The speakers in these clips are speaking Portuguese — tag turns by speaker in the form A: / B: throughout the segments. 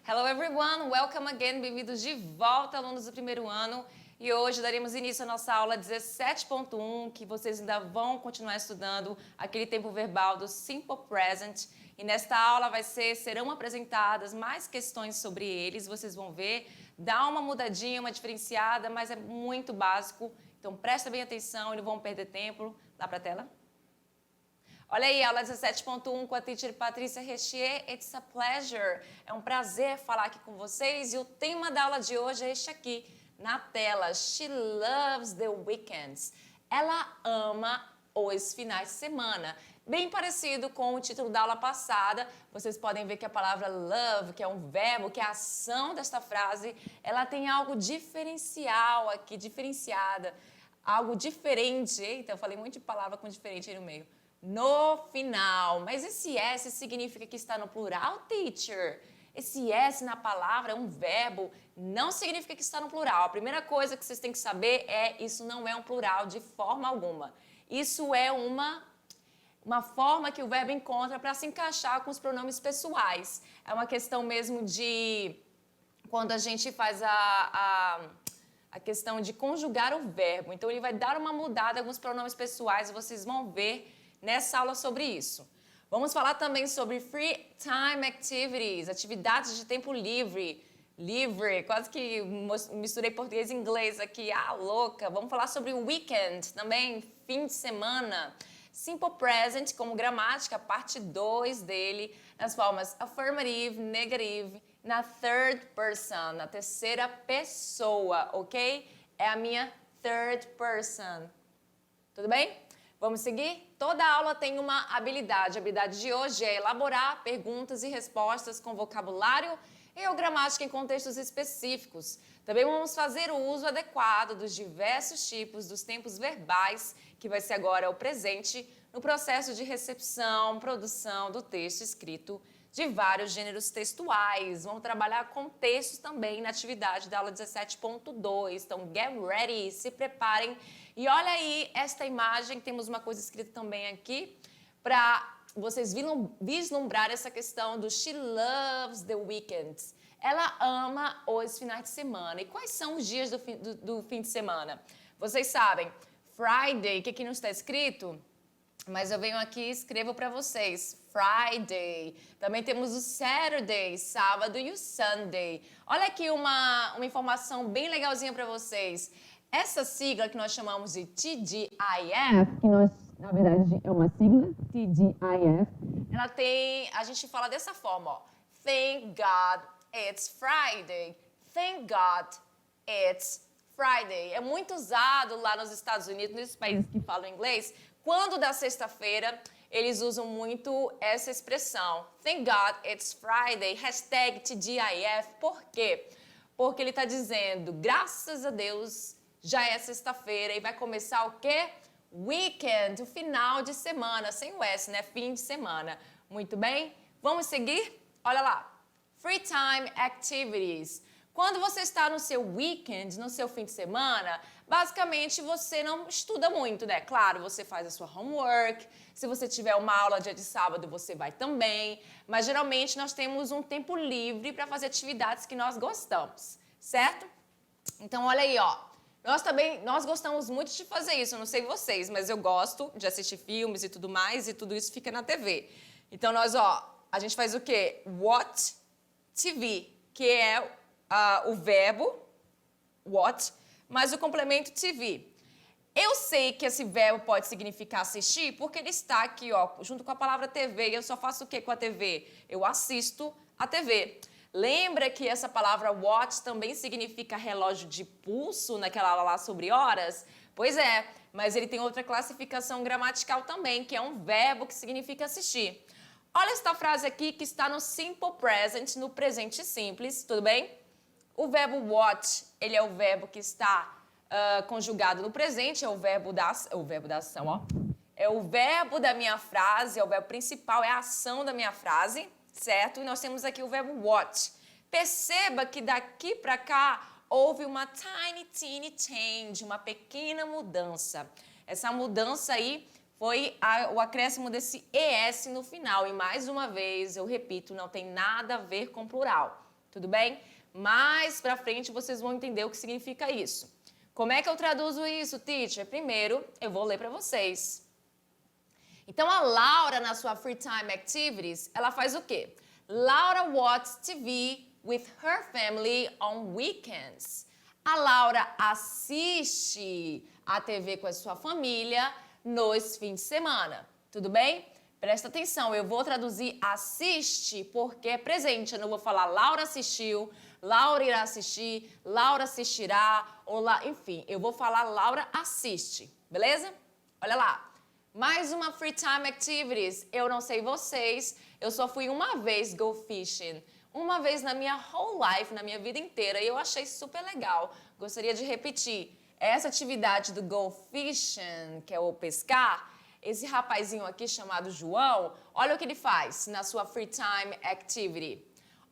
A: Hello everyone, welcome again, bem-vindos de volta, alunos do primeiro ano. E hoje daremos início à nossa aula 17.1, que vocês ainda vão continuar estudando aquele tempo verbal do Simple Present. E nesta aula serão apresentadas mais questões sobre eles, vocês vão ver. Dá uma mudadinha, uma diferenciada, mas é muito básico. Então presta bem atenção e não vão perder tempo. Dá para a tela? Olha aí, aula 17.1 com a teacher Patrícia Rechier. It's a pleasure. É um prazer falar aqui com vocês. E o tema da aula de hoje é este aqui, na tela. She loves the weekends. Ela ama os finais de semana. Bem parecido com o título da aula passada. Vocês podem ver que a palavra love, que é um verbo, que é a ação desta frase, ela tem algo diferencial aqui, diferenciada. Algo diferente. Eita, eu falei muito de palavra com diferente aí no meio. No final. Mas esse S significa que está no plural, teacher? Esse S na palavra é um verbo, não significa que está no plural. A primeira coisa que vocês têm que saber é isso não é um plural de forma alguma. Isso é uma forma que o verbo encontra para se encaixar com os pronomes pessoais. É uma questão mesmo de quando a gente faz a questão de conjugar o verbo. Então, ele vai dar uma mudada em alguns pronomes pessoais e vocês vão ver nessa aula sobre isso. Vamos falar também sobre free time activities, atividades de tempo livre. Livre, quase que misturei português e inglês aqui, louca. Vamos falar sobre weekend também, fim de semana. Simple present, como gramática, parte 2 dele, nas formas affirmative, negative, na third person, na terceira pessoa, ok? É a minha third person. Tudo bem? Vamos seguir? Toda aula tem uma habilidade. A habilidade de hoje é elaborar perguntas e respostas com vocabulário e ou gramática em contextos específicos. Também vamos fazer o uso adequado dos diversos tipos dos tempos verbais, que vai ser agora o presente, no processo de recepção, produção do texto escrito de vários gêneros textuais. Vamos trabalhar com textos também na atividade da aula 17.2. Então, get ready, se preparem. E olha aí esta imagem, temos uma coisa escrita também aqui, para vocês vislumbrar essa questão do she loves the weekends. Ela ama os finais de semana. E quais são os dias do fim de semana? Vocês sabem, Friday, que aqui não está escrito, mas eu venho aqui e escrevo para vocês. Friday. Também temos o Saturday, sábado, e o Sunday. Olha aqui uma informação bem legalzinha para vocês. Essa sigla que nós chamamos de TGIF, que na verdade é uma sigla, TGIF, ela tem, a gente fala dessa forma, ó. Thank God it's Friday. Thank God it's Friday. É muito usado lá nos Estados Unidos, nesses países que falam inglês. Quando dá sexta-feira, eles usam muito essa expressão. Thank God it's Friday, hashtag TGIF. Por quê? Porque ele está dizendo, graças a Deus, já é sexta-feira e vai começar o quê? Weekend, o final de semana, sem o S, né? Fim de semana. Muito bem? Vamos seguir? Olha lá. Free time activities. Quando você está no seu weekend, no seu fim de semana, basicamente você não estuda muito, né? Claro, você faz a sua homework, se você tiver uma aula dia de sábado, você vai também, mas geralmente nós temos um tempo livre para fazer atividades que nós gostamos, certo? Então, olha aí, ó. Nós gostamos muito de fazer isso, eu não sei vocês, mas eu gosto de assistir filmes e tudo mais, e tudo isso fica na TV. Então, a gente faz o quê? Watch TV, que é o verbo watch, mas o complemento TV. Eu sei que esse verbo pode significar assistir porque ele está aqui, ó, junto com a palavra TV. E eu só faço o que com a TV? Eu assisto a TV. Lembra que essa palavra watch também significa relógio de pulso naquela aula lá sobre horas? Pois é, mas ele tem outra classificação gramatical também, que é um verbo que significa assistir. Olha esta frase aqui que está no simple present, no presente simples, tudo bem? O verbo watch, ele é o verbo que está conjugado no presente, é o verbo da ação, ó. É o verbo da minha frase, é o verbo principal, é a ação da minha frase, certo? E nós temos aqui o verbo watch. Perceba que daqui para cá houve uma teeny change, uma pequena mudança. Essa mudança aí foi o acréscimo desse ES no final. E mais uma vez, eu repito, não tem nada a ver com plural. tudo bem? Mais pra frente vocês vão entender o que significa isso. Como é que eu traduzo isso, teacher? Primeiro, eu vou ler para vocês. Então, a Laura, na sua Free Time Activities, ela faz o quê? Laura watches TV with her family on weekends. A Laura assiste a TV com a sua família nos fins de semana. Tudo bem? Presta atenção, eu vou traduzir assiste porque é presente. Eu não vou falar Laura assistiu, Laura irá assistir, Laura assistirá, ou lá, enfim, eu vou falar Laura assiste, beleza? Olha lá. Mais uma Free Time Activities. Eu não sei vocês, eu só fui uma vez go fishing. Uma vez na minha whole life, na minha vida inteira, e eu achei super legal. Gostaria de repetir. Essa atividade do go fishing, que é o pescar, esse rapazinho aqui chamado João, olha o que ele faz na sua Free Time Activity.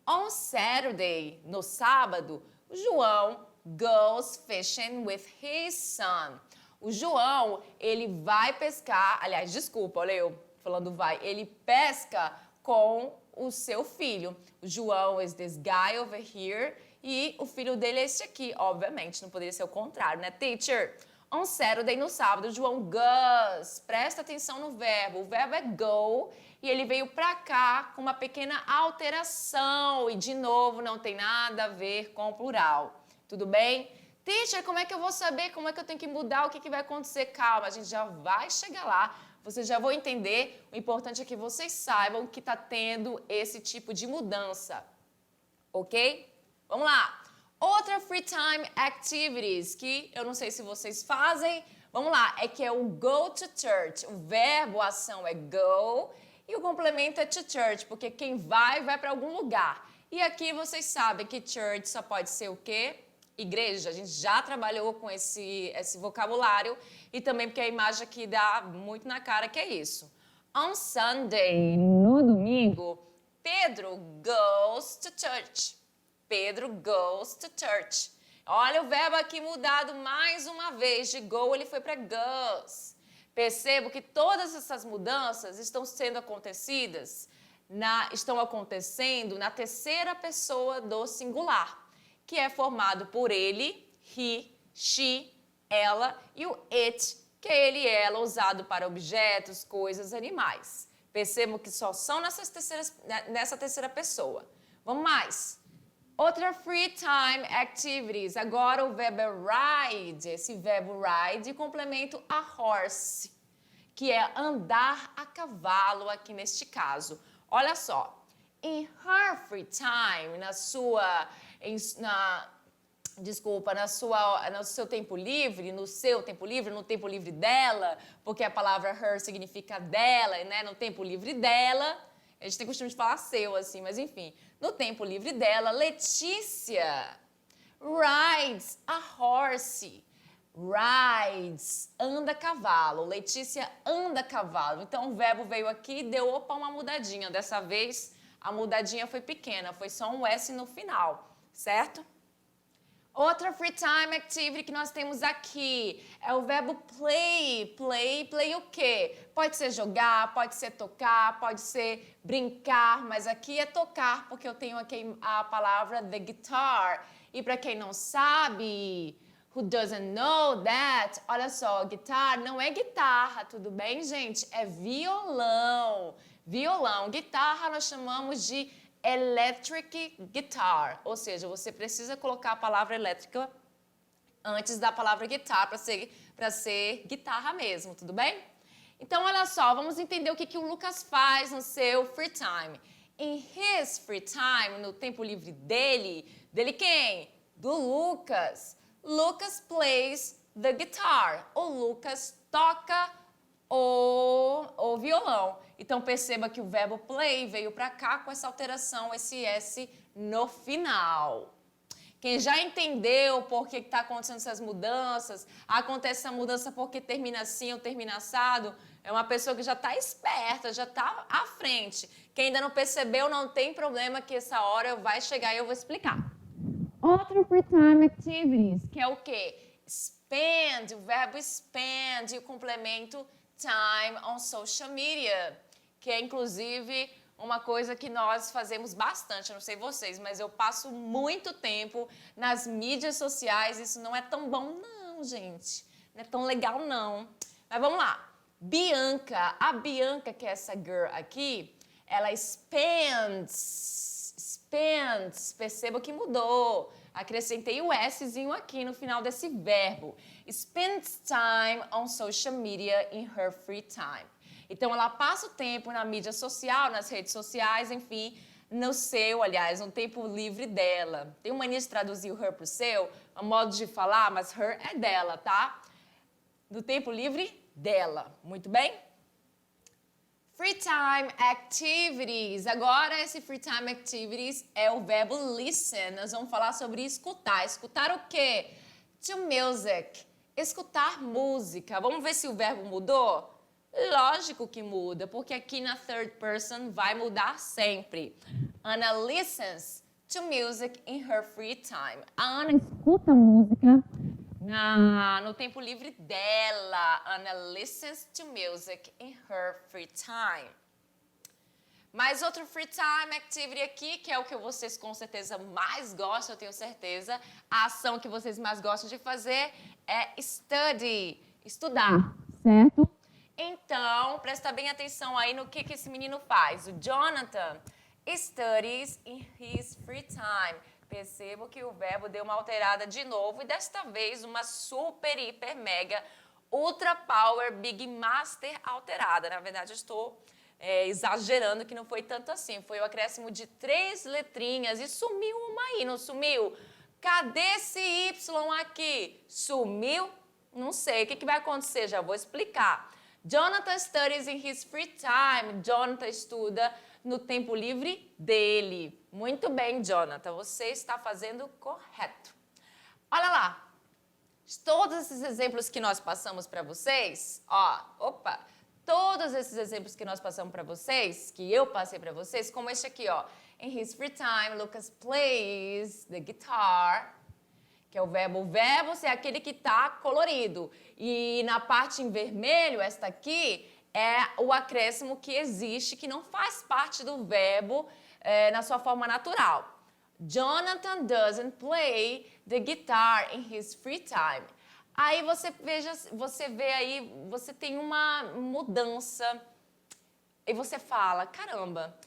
A: On Saturday, no sábado, o João goes fishing with his son. O João, ele vai pescar, aliás, desculpa, olha eu falando vai, ele pesca com o seu filho. O João is this guy over here e o filho dele é esse aqui, obviamente, não poderia ser o contrário, né, teacher? On Saturday, no sábado, o João goes. Presta atenção no verbo. O verbo é go e ele veio pra cá com uma pequena alteração e, de novo, não tem nada a ver com o plural. Tudo bem? Teacher, como é que eu vou saber? Como é que eu tenho que mudar? O que vai acontecer? Calma, a gente já vai chegar lá. Vocês já vão entender. O importante é que vocês saibam que está tendo esse tipo de mudança. Ok? Vamos lá. Outra Free Time Activities que eu não sei se vocês fazem. Vamos lá. É que é o go to church. O verbo, a ação é go e o complemento é to church, porque quem vai para algum lugar. E aqui vocês sabem que church só pode ser o quê? Igreja. A gente já trabalhou com esse vocabulário e também porque a imagem aqui dá muito na cara que é isso. On Sunday, no domingo, Pedro goes to church. Pedro goes to church. Olha o verbo aqui mudado mais uma vez. De go ele foi para goes. Percebo que todas essas mudanças estão acontecendo na terceira pessoa do singular, que é formado por ele, he, she, ela e o it, que é ele e ela usado para objetos, coisas, animais. Percebo que só são nessa terceira pessoa. Vamos mais. Outra Free Time Activities. Agora o verbo é ride. Esse verbo ride complemento a horse, que é andar a cavalo aqui neste caso. Olha só. In her free time, no seu tempo livre, no tempo livre dela, porque a palavra her significa dela, né? No tempo livre dela, a gente tem costume de falar seu, assim, mas enfim. No tempo livre dela, Letícia rides a horse. Rides, anda a cavalo. Letícia anda a cavalo. Então, o verbo veio aqui e deu, uma mudadinha. Dessa vez, a mudadinha foi pequena, foi só um S no final, certo? Outra Free Time Activity que nós temos aqui é o verbo play. Play o quê? Pode ser jogar, pode ser tocar, pode ser brincar, mas aqui é tocar, porque eu tenho aqui a palavra the guitar. E para quem não sabe, who doesn't know that, olha só, guitar não é guitarra, tudo bem, gente? É violão. Violão. Guitarra nós chamamos de electric guitar, ou seja, você precisa colocar a palavra elétrica antes da palavra guitar para ser guitarra mesmo, tudo bem? Então, olha só, vamos entender o que o Lucas faz no seu free time. In his free time, no tempo livre dele quem? Do Lucas. Lucas plays the guitar. O Lucas toca o violão. Então, perceba que o verbo play veio para cá com essa alteração, esse S no final. Quem já entendeu por que está acontecendo essas mudanças, acontece essa mudança porque termina assim ou termina assado, é uma pessoa que já está esperta, já está à frente. Quem ainda não percebeu, não tem problema, que essa hora vai chegar e eu vou explicar. Outra free time activities, que é o quê? Spend, o verbo spend e o complemento time on social media, que é inclusive uma coisa que nós fazemos bastante, eu não sei vocês, mas eu passo muito tempo nas mídias sociais, isso não é tão bom não, gente. Não é tão legal não. Mas vamos lá. Bianca, a Bianca, que é essa girl aqui, ela spends, perceba que mudou. Acrescentei o Szinho aqui no final desse verbo. Spends time on social media in her free time. Então, ela passa o tempo na mídia social, nas redes sociais, enfim, no tempo livre dela. Tem uma mania de traduzir o her pro seu, um modo de falar, mas her é dela, tá? No tempo livre dela. Muito bem? Free time activities. Agora, esse free time activities é o verbo listen. Nós vamos falar sobre escutar. Escutar o quê? To music. Escutar música. Vamos ver se o verbo mudou? Lógico que muda, porque aqui na third person vai mudar sempre. Ana listens to music in her free time. A Ana escuta música no tempo livre dela. Ana listens to music in her free time. Mais outro free time activity aqui, que é o que vocês com certeza mais gostam, eu tenho certeza. A ação que vocês mais gostam de fazer é study, estudar, certo? Então, presta bem atenção aí no que esse menino faz. O Jonathan studies in his free time. Percebo que o verbo deu uma alterada de novo e desta vez uma super, hiper, mega, ultra power, big master alterada. Na verdade, eu estou exagerando que não foi tanto assim. Foi o acréscimo de 3 letrinhas e sumiu uma aí, não sumiu? Cadê esse Y aqui? Sumiu? Não sei. O que vai acontecer? Já vou explicar. Jonathan studies in his free time. Jonathan estuda no tempo livre dele. Muito bem, Jonathan. Você está fazendo correto. Olha lá. Todos esses exemplos que nós passamos para vocês, todos esses exemplos que nós passamos para vocês, que eu passei para vocês, como este aqui, In his free time, Lucas plays the guitar, que é o verbo. O verbo é aquele que está colorido. E na parte em vermelho, esta aqui, é o acréscimo que existe, que não faz parte do verbo na sua forma natural. Jonathan doesn't play the guitar in his free time. Aí você vê aí, você tem uma mudança e você fala, caramba,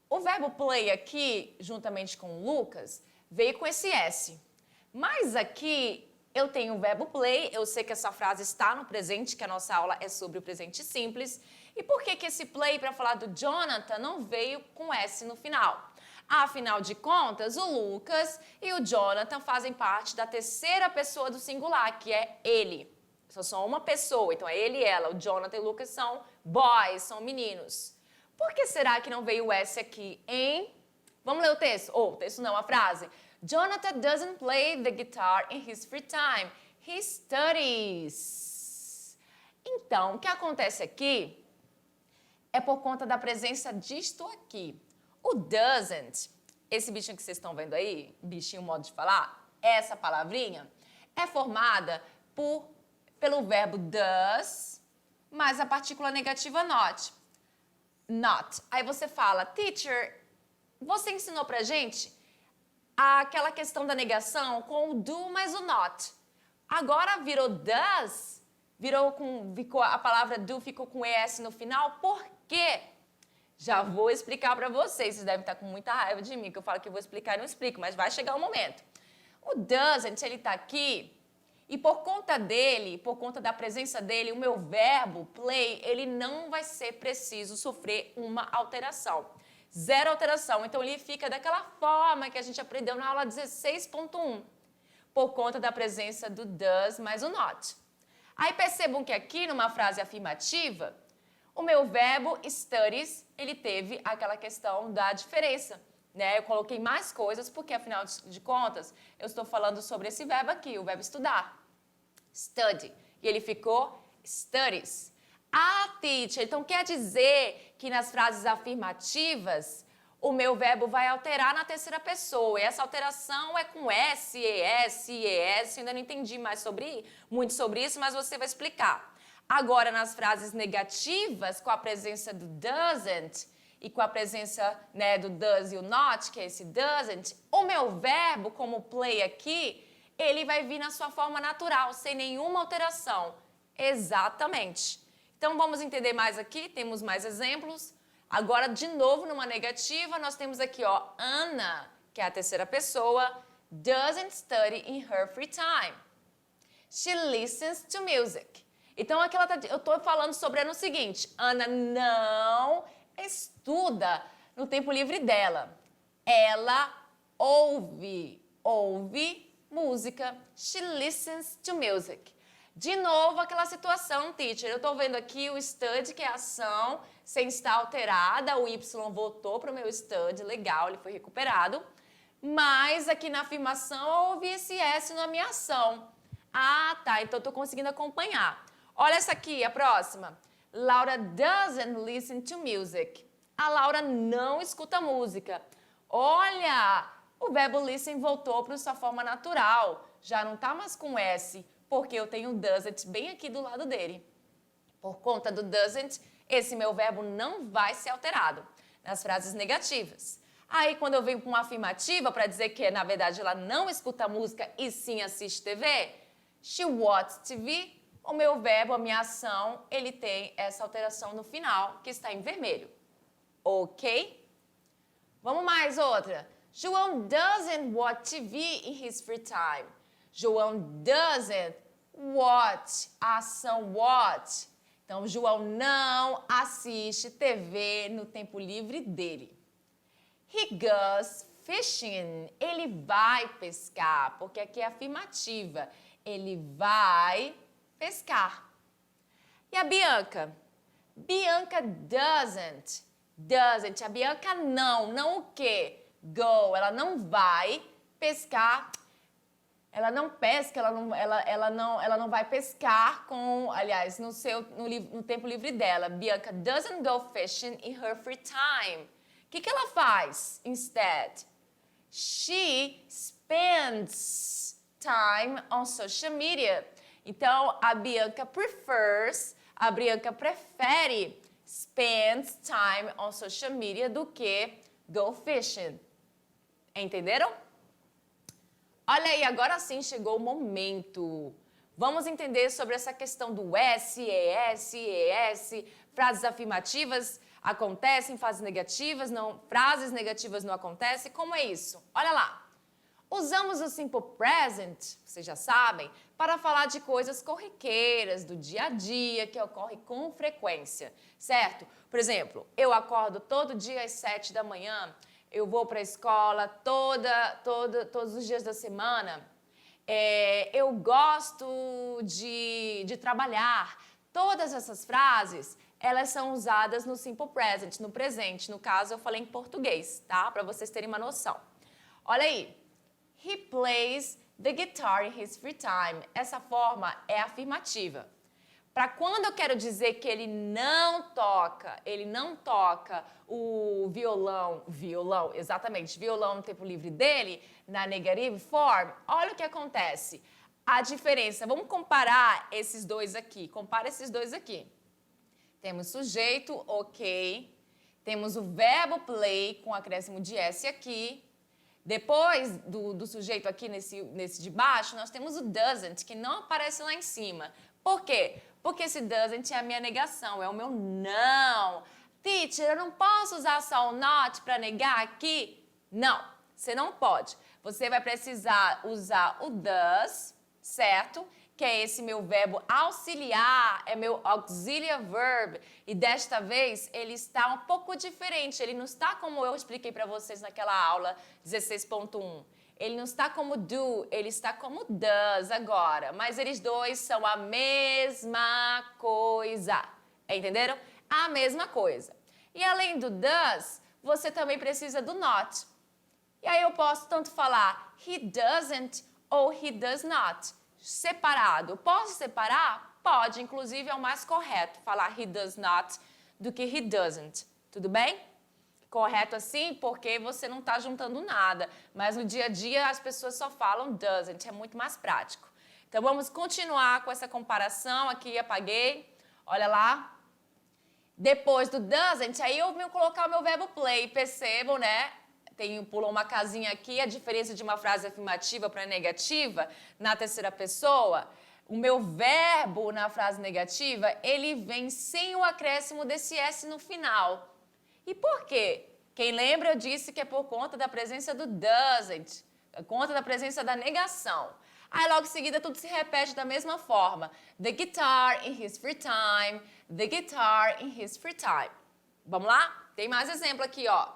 A: o verbo play aqui, juntamente com o Lucas, veio com esse S. Mas aqui eu tenho o verbo play, eu sei que essa frase está no presente, que a nossa aula é sobre o presente simples. E por que esse play, para falar do Jonathan, não veio com S no final? Afinal de contas, o Lucas e o Jonathan fazem parte da terceira pessoa do singular, que é ele. Só uma pessoa, então é ele e ela. O Jonathan e o Lucas são boys, são meninos. Por que será que não veio o S aqui, hein? Vamos ler o texto? O texto não, a frase. Jonathan doesn't play the guitar in his free time. He studies. Então, o que acontece aqui é por conta da presença disto aqui. O doesn't, esse bichinho que vocês estão vendo aí, bichinho modo de falar, essa palavrinha, é formada pelo verbo does, mais a partícula negativa not. Not. Aí você fala, teacher, você ensinou pra gente aquela questão da negação com o do mais o not. Agora virou does, a palavra do ficou com ES no final, por quê? Já vou explicar para vocês. Vocês devem estar com muita raiva de mim, que eu falo que eu vou explicar e não explico, mas vai chegar o momento. O doesn't, ele está aqui, e por conta dele, por conta da presença dele, o meu verbo, play, ele não vai ser preciso sofrer uma alteração. Zero alteração. Então, ele fica daquela forma que a gente aprendeu na aula 16.1, por conta da presença do does mais o not. Aí, percebam que aqui, numa frase afirmativa, o meu verbo studies, ele teve aquela questão da diferença, né? Eu coloquei mais coisas porque, afinal de contas, eu estou falando sobre esse verbo aqui, o verbo estudar. Study. E ele ficou studies. Ah, teacher, então quer dizer que nas frases afirmativas, o meu verbo vai alterar na terceira pessoa. E essa alteração é com S, ES, ES. Eu ainda não entendi muito sobre isso, mas você vai explicar. Agora, nas frases negativas, com a presença do doesn't e com a presença, né, do does e o not, que é esse doesn't, o meu verbo, como play aqui, ele vai vir na sua forma natural, sem nenhuma alteração. Exatamente. Então, vamos entender mais aqui, temos mais exemplos. Agora, de novo, numa negativa, nós temos aqui, ó, Anna, que é a terceira pessoa, doesn't study in her free time. She listens to music. Então, aqui eu estou falando sobre o seguinte, Ana não estuda no tempo livre dela. Ela ouve música. She listens to music. De novo, aquela situação, teacher. Eu estou vendo aqui o study, que é a ação, sem estar alterada. O Y voltou para o meu study, legal, ele foi recuperado. Mas aqui na afirmação eu ouvi esse S na minha ação. Ah, tá, então eu estou conseguindo acompanhar. Olha essa aqui, a próxima. Laura doesn't listen to music. A Laura não escuta música. Olha, o verbo listen voltou para sua forma natural. Já não está mais com S, porque eu tenho doesn't bem aqui do lado dele. Por conta do doesn't, esse meu verbo não vai ser alterado nas frases negativas. Aí, quando eu venho com uma afirmativa para dizer que, na verdade, ela não escuta música e sim assiste TV, she watches TV, o meu verbo, a minha ação, ele tem essa alteração no final, que está em vermelho. Ok? Vamos mais outra. João doesn't watch TV in his free time. João doesn't watch, a ação watch. Então, João não assiste TV no tempo livre dele. He goes fishing. Ele vai pescar, porque aqui é afirmativa. Ele vai pescar. E a Bianca? Bianca doesn't. Doesn't. A Bianca não o quê? Go. Ela não vai pescar. Ela não pesca, ela não vai pescar com, aliás, no tempo livre dela. Bianca doesn't go fishing in her free time. O que ela faz instead? She spends time on social media. Então, a Bianca prefere spends time on social media do que go fishing. Entenderam? Olha aí, agora sim chegou o momento. Vamos entender sobre essa questão do S, ES, frases afirmativas acontecem, frases negativas não acontecem. Como é isso? Olha lá. Usamos o simple present, vocês já sabem, para falar de coisas corriqueiras, do dia a dia, que ocorre com frequência, certo? Por exemplo, eu acordo todo dia às 7 da manhã, eu vou para a escola todos os dias da semana, eu gosto de trabalhar. Todas essas frases, elas são usadas no simple present, no presente. No caso, eu falei em português, tá? Para vocês terem uma noção. Olha aí. He plays the guitar in his free time. Essa forma é afirmativa. Para quando eu quero dizer que ele não toca o violão, exatamente, violão no tempo livre dele, na negative form, olha o que acontece. A diferença, vamos comparar esses dois aqui. Compara esses dois aqui. Temos sujeito, ok. Temos o verbo play com acréscimo de S aqui. Depois do sujeito aqui nesse de baixo, nós temos o doesn't, que não aparece lá em cima. Por quê? Porque esse doesn't é a minha negação, é o meu não. Teacher, eu não posso usar só o not para negar aqui? Não, você não pode. Você vai precisar usar o does, certo? Que é esse meu verbo auxiliar, é meu auxiliary verb. E desta vez, ele está um pouco diferente. Ele não está como eu expliquei para vocês naquela aula 16.1. Ele não está como do, ele está como does agora. Mas eles dois são a mesma coisa. Entenderam? A mesma coisa. E além do does, você também precisa do not. E aí eu posso tanto falar he doesn't ou he does not. Separado. Posso separar? Pode, inclusive é o mais correto falar he does not do que he doesn't. Tudo bem? Correto assim porque você não está juntando nada, mas no dia a dia as pessoas só falam doesn't, é muito mais prático. Então vamos continuar com essa comparação aqui, apaguei. Olha lá. Depois do doesn't, aí eu venho colocar o meu verbo play. Percebam, né? Pulou uma casinha aqui, a diferença de uma frase afirmativa para negativa na terceira pessoa. O meu verbo na frase negativa, ele vem sem o acréscimo desse S no final. E por quê? Quem lembra, eu disse que é por conta da presença do doesn't, por conta da presença da negação. Aí logo em seguida tudo se repete da mesma forma. The guitar in his free time, the guitar in his free time. Vamos lá? Tem mais exemplo aqui, ó.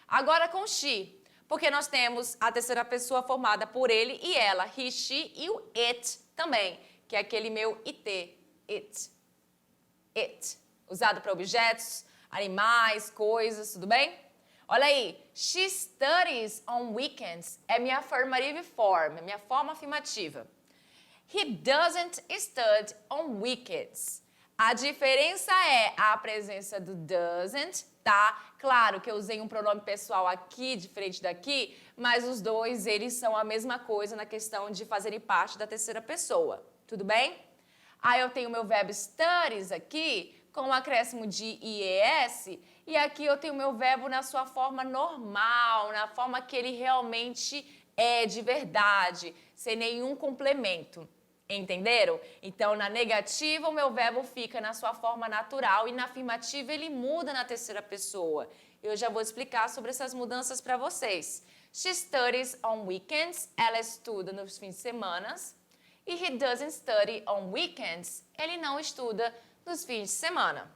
A: Agora com she, porque nós temos a terceira pessoa formada por ele e ela, he, she e o it também, que é aquele meu it, it, it, usado para objetos, animais, coisas, tudo bem? Olha aí, she studies on weekends, é minha affirmative form, é minha forma afirmativa. He doesn't study on weekends. A diferença é a presença do doesn't, tá? Claro que eu usei um pronome pessoal aqui, diferente daqui, mas os dois, eles são a mesma coisa na questão de fazerem parte da terceira pessoa, tudo bem? Aí eu tenho meu verbo studies aqui, com o acréscimo de IES, e aqui eu tenho meu verbo na sua forma normal, na forma que ele realmente é de verdade, sem nenhum complemento. Entenderam? Então, na negativa, o meu verbo fica na sua forma natural e na afirmativa ele muda na terceira pessoa. Eu já vou explicar sobre essas mudanças para vocês. She studies on weekends. Ela estuda nos fins de semana. E he doesn't study on weekends. Ele não estuda nos fins de semana.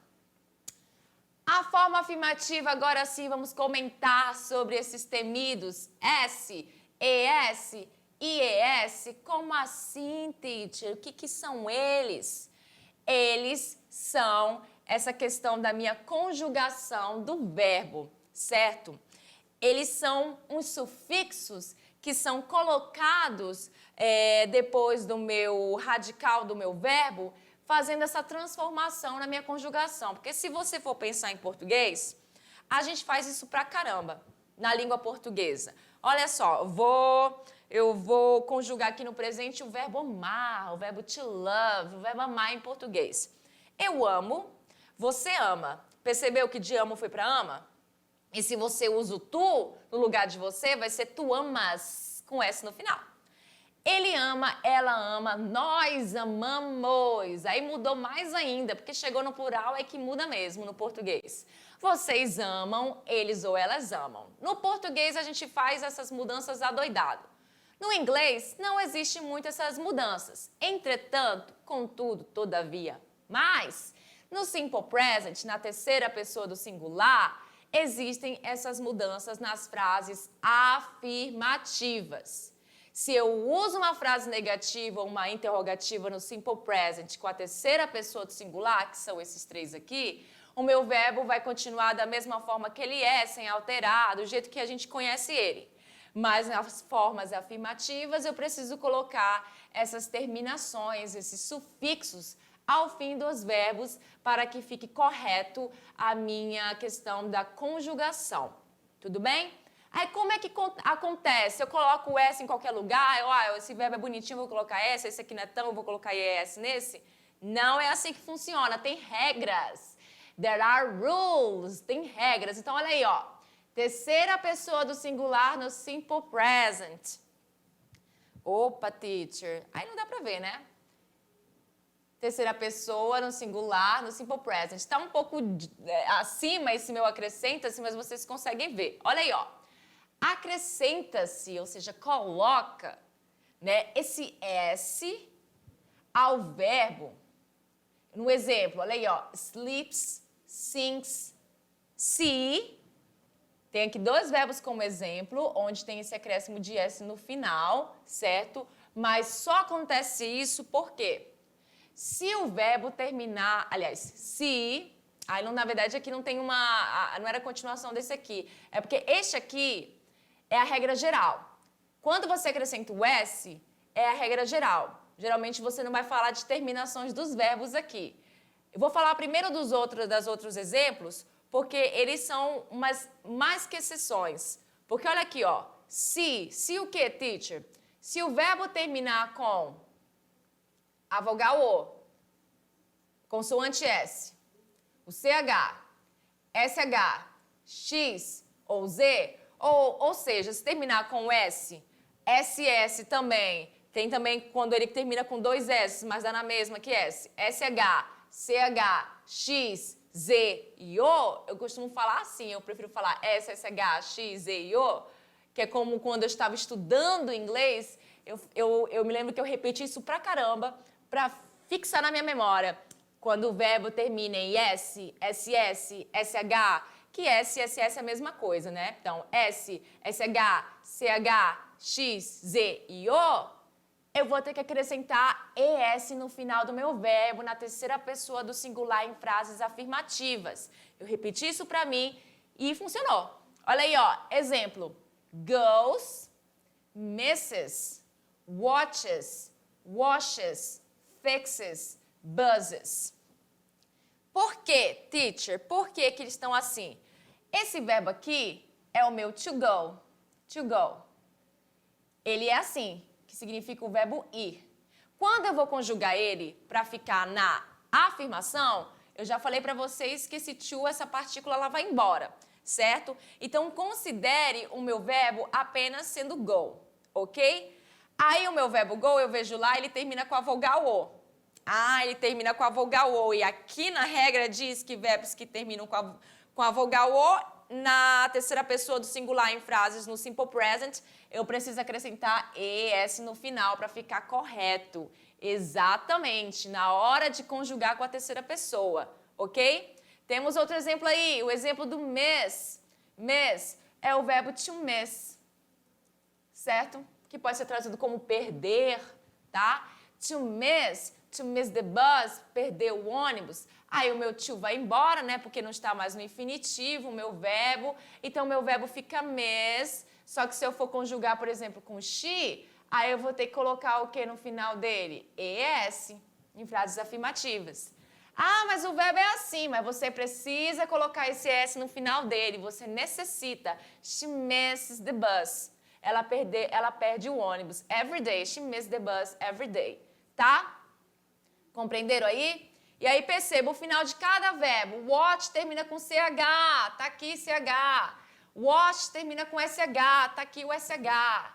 A: A forma afirmativa, agora sim, vamos comentar sobre esses temidos S, ES, IES. Como assim, teacher? O que são eles? Eles são essa questão da minha conjugação do verbo, certo? Eles são uns sufixos que são colocados depois do meu radical do meu verbo, fazendo essa transformação na minha conjugação. Porque se você for pensar em português, a gente faz isso pra caramba na língua portuguesa. Olha só, eu vou conjugar aqui no presente o verbo amar, o verbo to love, o verbo amar em português. Eu amo, você ama. Percebeu que de amo foi para ama? E se você usa o tu no lugar de você, vai ser tu amas, com S no final. Ele ama, ela ama, nós amamos. Aí mudou mais ainda, porque chegou no plural é que muda mesmo no português. Vocês amam, eles ou elas amam. No português a gente faz essas mudanças adoidado. No inglês não existe muito essas mudanças. Entretanto, contudo, todavia. Mas no simple present, na terceira pessoa do singular, existem essas mudanças nas frases afirmativas. Se eu uso uma frase negativa ou uma interrogativa no simple present com a terceira pessoa do singular, que são esses três aqui, o meu verbo vai continuar da mesma forma que ele é, sem alterar, do jeito que a gente conhece ele. Mas nas formas afirmativas eu preciso colocar essas terminações, esses sufixos ao fim dos verbos para que fique correto a minha questão da conjugação. Tudo bem? Aí como é que acontece? Eu coloco o S em qualquer lugar, esse verbo é bonitinho, eu vou colocar S, esse aqui não é tão, eu vou colocar ES nesse? Não é assim que funciona, tem regras. There are rules, tem regras. Então olha aí, ó. Terceira pessoa do singular no simple present. Opa, teacher. Aí não dá pra ver, né? Terceira pessoa no singular no simple present. Está um pouco acima esse meu acrescenta-se, mas vocês conseguem ver. Olha aí, ó. Acrescenta-se, ou seja, coloca, né, esse S ao verbo. No exemplo, olha aí, ó. Sleeps, sings, see. Tem aqui dois verbos como exemplo, onde tem esse acréscimo de S no final, certo? Mas só acontece isso porque se o verbo terminar, aliás, se, aí não, na verdade aqui não tem não era a continuação desse aqui, é porque este aqui é a regra geral. Quando você acrescenta o S, é a regra geral. Geralmente você não vai falar de terminações dos verbos aqui. Eu vou falar primeiro das outros exemplos, porque eles são mais que exceções. Porque olha aqui, ó. Se o que, teacher? Se o verbo terminar com a vogal O, consoante S, o CH, SH, X ou Z, ou seja, se terminar com S, SS também, tem também quando ele termina com dois S, mas dá na mesma que S, SH, CH, X, Z e O, eu costumo falar assim, eu prefiro falar S, SH, X, Z e O, que é como quando eu estava estudando inglês, eu me lembro que eu repeti isso pra caramba, pra fixar na minha memória. Quando o verbo termina em S, SS, SH, que S e SS é a mesma coisa, né? Então, S, SH, CH, X, Z e O, eu vou ter que acrescentar ES no final do meu verbo, na terceira pessoa do singular em frases afirmativas. Eu repeti isso pra mim e funcionou. Olha aí, ó, exemplo. Goes, misses, watches, washes, fixes, buzzes. Por quê, teacher? Por que eles estão assim? Esse verbo aqui é o meu to go. To go. Ele é assim, que significa o verbo ir. Quando eu vou conjugar ele para ficar na afirmação, eu já falei para vocês que esse to, essa partícula, ela vai embora, certo? Então, considere o meu verbo apenas sendo go, ok? Aí, o meu verbo go, eu vejo lá, ele termina com a vogal O. Ah, ele termina com a vogal O. E aqui na regra diz que verbos que terminam com a vogal O, na terceira pessoa do singular em frases no simple present, eu preciso acrescentar ES no final para ficar correto. Exatamente, na hora de conjugar com a terceira pessoa, ok? Temos outro exemplo aí, o exemplo do miss. Miss é o verbo to miss, certo? Que pode ser traduzido como perder, tá? To miss the bus, perder o ônibus. Aí o meu to vai embora, né? Porque não está mais no infinitivo, o meu verbo. Então, o meu verbo fica miss. Só que se eu for conjugar, por exemplo, com she, aí eu vou ter que colocar o que no final dele? ES, em frases afirmativas. Ah, mas o verbo é assim, mas você precisa colocar esse S no final dele. Você necessita. She misses the bus. Ela perde o ônibus. Every day. She misses the bus every day. Tá? Compreenderam aí? E aí perceba o final de cada verbo. Watch termina com CH, tá aqui CH. Watch termina com SH, tá aqui o SH.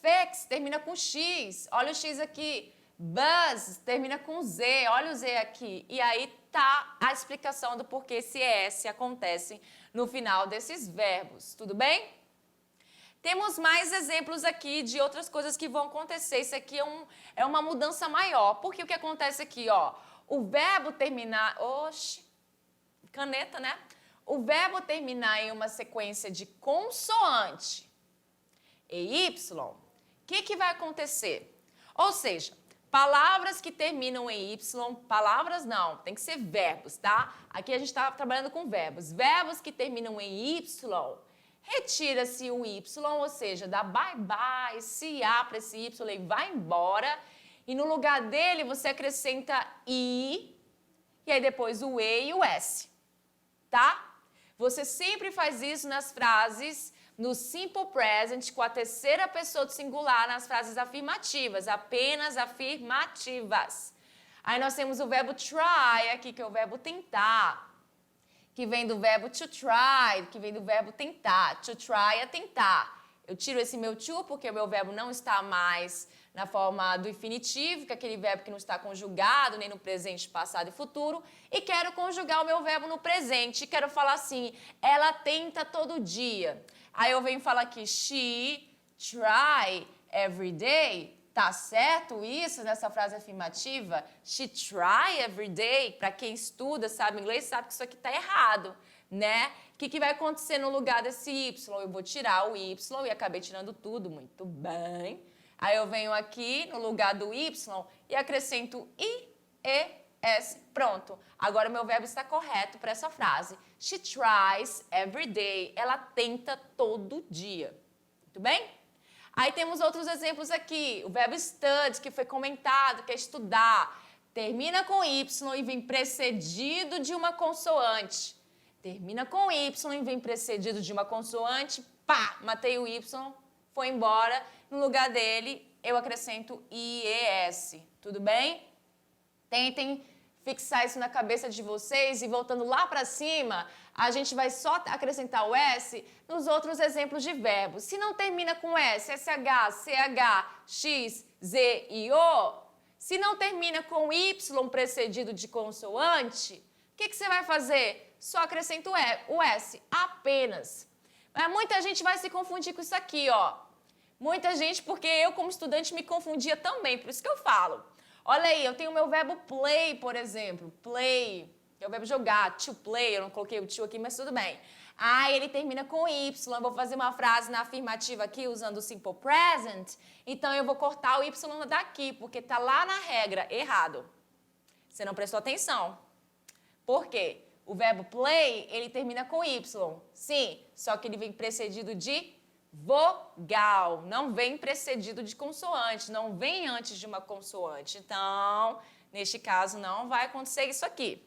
A: Fix termina com X, olha o X aqui. Buzz termina com Z, olha o Z aqui. E aí tá a explicação do porquê esse ES acontece no final desses verbos, tudo bem? Temos mais exemplos aqui de outras coisas que vão acontecer. Isso aqui é uma mudança maior. Porque o que acontece aqui, ó? O verbo terminar... Oxi, caneta, né? O verbo terminar em uma sequência de consoante e Y, o que vai acontecer? Ou seja, palavras que terminam em Y, palavras não, tem que ser verbos, tá? Aqui a gente está trabalhando com verbos. Verbos que terminam em Y... Retira-se o Y, ou seja, dá bye-bye, se A para esse Y, ele vai embora. E no lugar dele, você acrescenta I, e aí depois o E e o S, tá? Você sempre faz isso nas frases, no simple present, com a terceira pessoa do singular, nas frases afirmativas, apenas afirmativas. Aí nós temos o verbo try aqui, que é o verbo tentar, que vem do verbo to try, que vem do verbo tentar. To try é tentar. Eu tiro esse meu to porque o meu verbo não está mais na forma do infinitivo, que é aquele verbo que não está conjugado, nem no presente, passado e futuro, e quero conjugar o meu verbo no presente. Quero falar assim, ela tenta todo dia. Aí eu venho falar aqui, she try every day. Tá certo isso nessa frase afirmativa? She try every day. Para quem estuda, sabe inglês, sabe que isso aqui tá errado, né? O que vai acontecer no lugar desse Y? Eu vou tirar o Y e acabei tirando tudo, muito bem. Aí eu venho aqui no lugar do Y e acrescento I, E, S. Pronto. Agora o meu verbo está correto para essa frase. She tries every day. Ela tenta todo dia. Muito bem? Aí temos outros exemplos aqui. O verbo study, que foi comentado, que é estudar. Termina com Y e vem precedido de uma consoante. Termina com Y e vem precedido de uma consoante. Pá, matei o Y, foi embora. No lugar dele, eu acrescento IES. Tudo bem? Tentem fixar isso na cabeça de vocês e voltando lá para cima, a gente vai só acrescentar o S nos outros exemplos de verbos. Se não termina com S, SH, CH, X, Z e O, se não termina com Y precedido de consoante, o que você vai fazer? Só acrescenta o S, apenas. Mas muita gente vai se confundir com isso aqui, ó. Muita gente, porque eu como estudante me confundia também, por isso que eu falo. Olha aí, eu tenho o meu verbo play, por exemplo. Play, que é o verbo jogar, to play, eu não coloquei o to aqui, mas tudo bem. Ah, ele termina com Y, eu vou fazer uma frase na afirmativa aqui usando o simple present, então eu vou cortar o Y daqui, porque tá lá na regra, errado. Você não prestou atenção. Por quê? O verbo play, ele termina com Y, sim, só que ele vem precedido de vogal, não vem precedido de consoante, não vem antes de uma consoante. Então, neste caso, não vai acontecer isso aqui.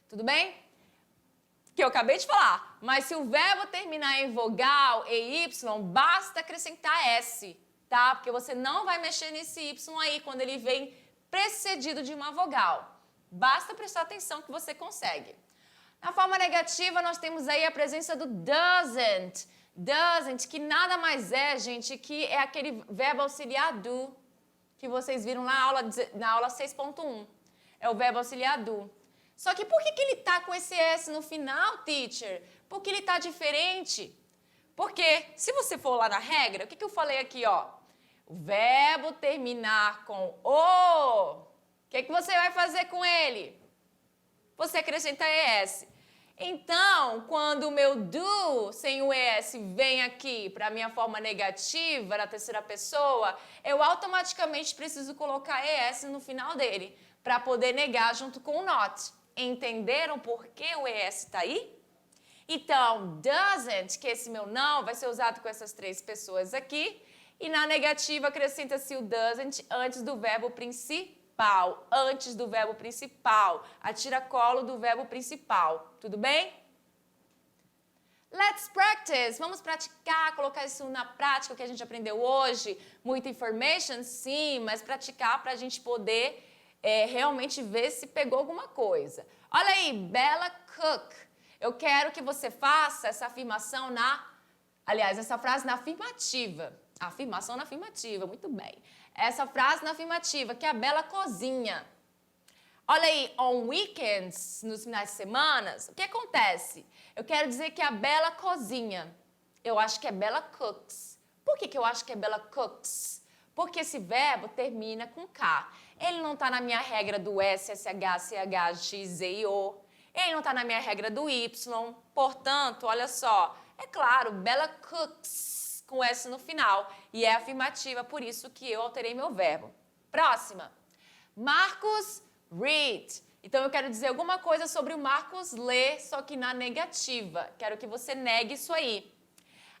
A: Tudo bem? Que eu acabei de falar. Mas se o verbo terminar em vogal e Y, basta acrescentar S, tá? Porque você não vai mexer nesse Y aí quando ele vem precedido de uma vogal. Basta prestar atenção que você consegue. Na forma negativa, nós temos aí a presença do doesn't. Doesn't, que nada mais é, gente, que é aquele verbo auxiliar do, que vocês viram na aula 6.1. É o verbo auxiliar do. Só que por que ele está com esse S no final, teacher? Porque ele está diferente. Porque se você for lá na regra, o que eu falei aqui, ó? O verbo terminar com o. O que você vai fazer com ele? Você acrescenta ES. Então, quando o meu do sem o ES vem aqui para a minha forma negativa, na terceira pessoa, eu automaticamente preciso colocar ES no final dele, para poder negar junto com o not. Entenderam por que o ES está aí? Então, doesn't, que esse meu não, vai ser usado com essas três pessoas aqui. E na negativa, acrescenta-se o doesn't antes do verbo principal. Antes do verbo principal. A tiracolo do verbo principal. Tudo bem? Let's practice. Vamos praticar, colocar isso na prática, o que a gente aprendeu hoje. Muita information? Sim, mas praticar para a gente poder realmente ver se pegou alguma coisa. Olha aí, Bella cook. Eu quero que você faça essa afirmação essa frase na afirmativa. Afirmação na afirmativa, muito bem. Essa frase na afirmativa, que a Bella cozinha. Olha aí, on weekends, nos finais de semana, o que acontece? Eu quero dizer que a Bella cozinha. Eu acho que é Bella cooks. Por que eu acho que é Bella cooks? Porque esse verbo termina com K. Ele não está na minha regra do S, SH, CH, X, Z e O. Ele não está na minha regra do Y. Portanto, olha só, é claro, Bella cooks com S no final. E é afirmativa, por isso que eu alterei meu verbo. Próxima. Marcos read. Então, eu quero dizer alguma coisa sobre o Marcos ler, só que na negativa. Quero que você negue isso aí.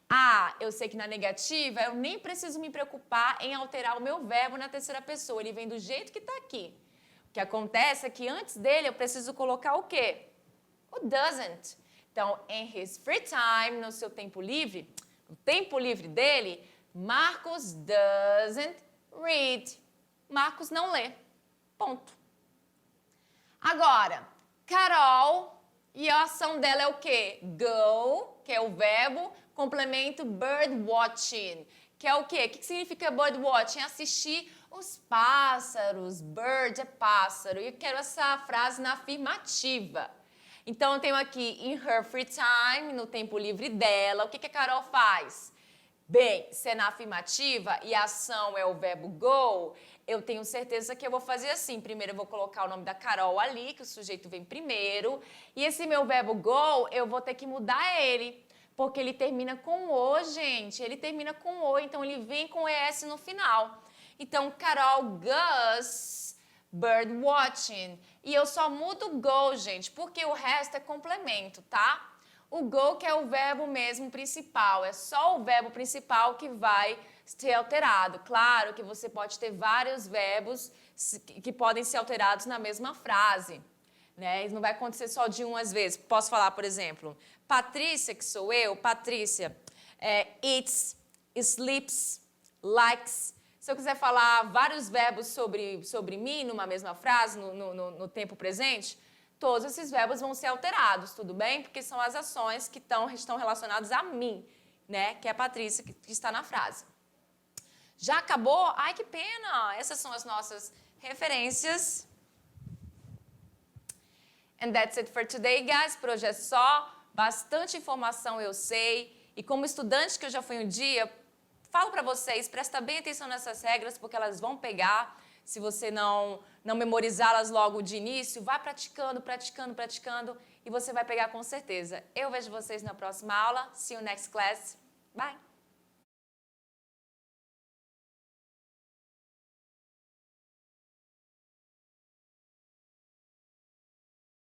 A: Ah, eu sei que na negativa eu nem preciso me preocupar em alterar o meu verbo na terceira pessoa. Ele vem do jeito que está aqui. O que acontece é que antes dele eu preciso colocar o quê? O doesn't. Então, in his free time, no seu tempo livre, no tempo livre dele, Marcos doesn't read. Marcos não lê. Ponto. Agora, Carol, e a ação dela é o quê? Go, que é o verbo, complemento bird watching, que é o quê? O que significa bird watching? Assistir os pássaros. Bird é pássaro. E eu quero essa frase na afirmativa. Então, eu tenho aqui, in her free time, no tempo livre dela. O que a Carol faz? Bem, se é na afirmativa e a ação é o verbo go, eu tenho certeza que eu vou fazer assim. Primeiro eu vou colocar o nome da Carol ali, que o sujeito vem primeiro. E esse meu verbo go, eu vou ter que mudar ele. Porque ele termina com o, gente. Ele termina com o, então ele vem com ES no final. Então, Carol goes bird watching. E eu só mudo go, gente, porque o resto é complemento, tá? O go que é o verbo mesmo principal. É só o verbo principal que vai ser alterado. Claro que você pode ter vários verbos que podem ser alterados na mesma frase. Né? Isso não vai acontecer só de uma às vezes. Posso falar, por exemplo, Patrícia, que sou eu, Patrícia, eats, sleeps, likes. Se eu quiser falar vários verbos sobre mim numa mesma frase, no tempo presente, todos esses verbos vão ser alterados, tudo bem? Porque são as ações que estão relacionadas a mim, né? Que é a Patrícia que está na frase. Já acabou? Ai, que pena! Essas são as nossas referências. And that's it for today, guys. Por hoje é só. Bastante informação, eu sei. E como estudante que eu já fui um dia, falo para vocês, presta bem atenção nessas regras, porque elas vão pegar. Se você não memorizá-las logo de início, vá praticando, praticando, praticando, e você vai pegar com certeza. Eu vejo vocês na próxima aula. See you next class. Bye!